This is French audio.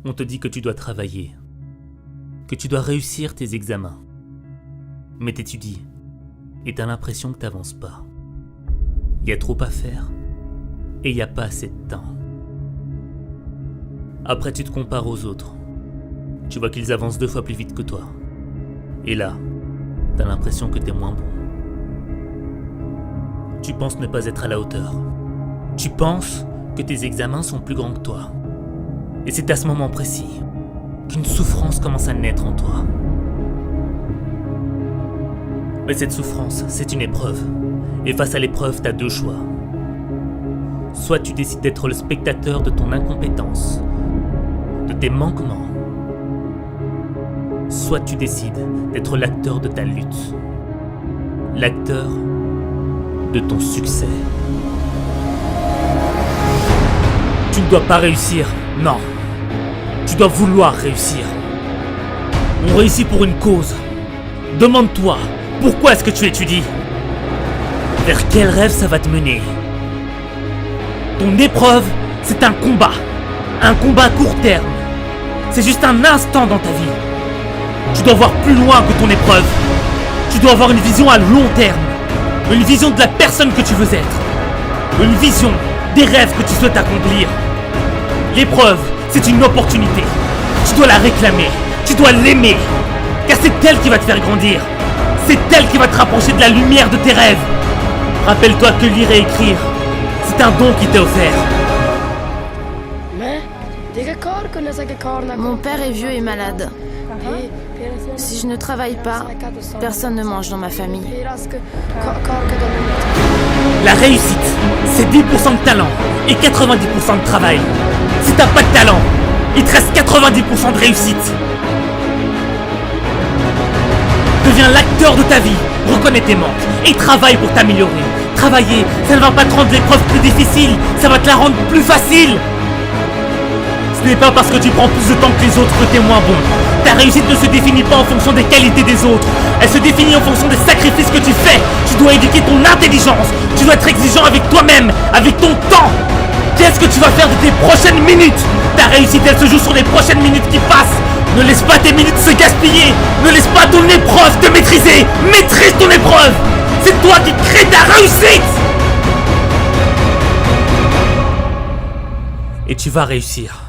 On te dit que tu dois travailler, que tu dois réussir tes examens. Mais t'étudies et t'as l'impression que t'avances pas. Il y a trop à faire et il y a pas assez de temps. Après tu te compares aux autres. Tu vois qu'ils avancent 2 fois plus vite que toi. Et là, t'as l'impression que t'es moins bon. Tu penses ne pas être à la hauteur. Tu penses que tes examens sont plus grands que toi. Et c'est à ce moment précis qu'une souffrance commence à naître en toi. Mais cette souffrance, c'est une épreuve. Et face à l'épreuve, t'as 2 choix. Soit tu décides d'être le spectateur de ton incompétence, de tes manquements. Soit tu décides d'être l'acteur de ta lutte. L'acteur de ton succès. Tu ne dois pas réussir, non. Tu dois vouloir réussir. On réussit pour une cause. Demande-toi, pourquoi est-ce que tu étudies? Vers quel rêve ça va te mener? Ton épreuve, c'est un combat à court terme. C'est juste un instant dans ta vie. Tu dois voir plus loin que ton épreuve. Tu dois avoir une vision à long terme. Une vision de la personne que tu veux être. Une vision des rêves que tu souhaites accomplir. L'épreuve, c'est une opportunité. Tu dois la réclamer. Tu dois l'aimer. Car c'est elle qui va te faire grandir. C'est elle qui va te rapprocher de la lumière de tes rêves. Rappelle-toi que lire et écrire, c'est un don qui t'est offert. Mon père est vieux et malade. Si je ne travaille pas, personne ne mange dans ma famille. La réussite, c'est 10% de talent et 90% de travail. Si t'as pas de talent, il te reste 90% de réussite. Deviens l'acteur de ta vie, reconnais tes manques et travaille pour t'améliorer. Travailler, ça ne va pas te rendre l'épreuve plus difficile, ça va te la rendre plus facile. Ce n'est pas parce que tu prends plus de temps que les autres que t'es moins bon. Ta réussite ne se définit pas en fonction des qualités des autres. Elle se définit en fonction des sacrifices que tu fais. Tu dois éduquer ton intelligence. Tu dois être exigeant avec toi-même, avec ton temps. Qu'est-ce que tu vas faire de tes prochaines minutes? Ta réussite, elle se joue sur les prochaines minutes qui passent. Ne laisse pas tes minutes se gaspiller. Ne laisse pas ton épreuve te maîtriser. Maîtrise ton épreuve. C'est toi qui crée ta réussite. Et tu vas réussir.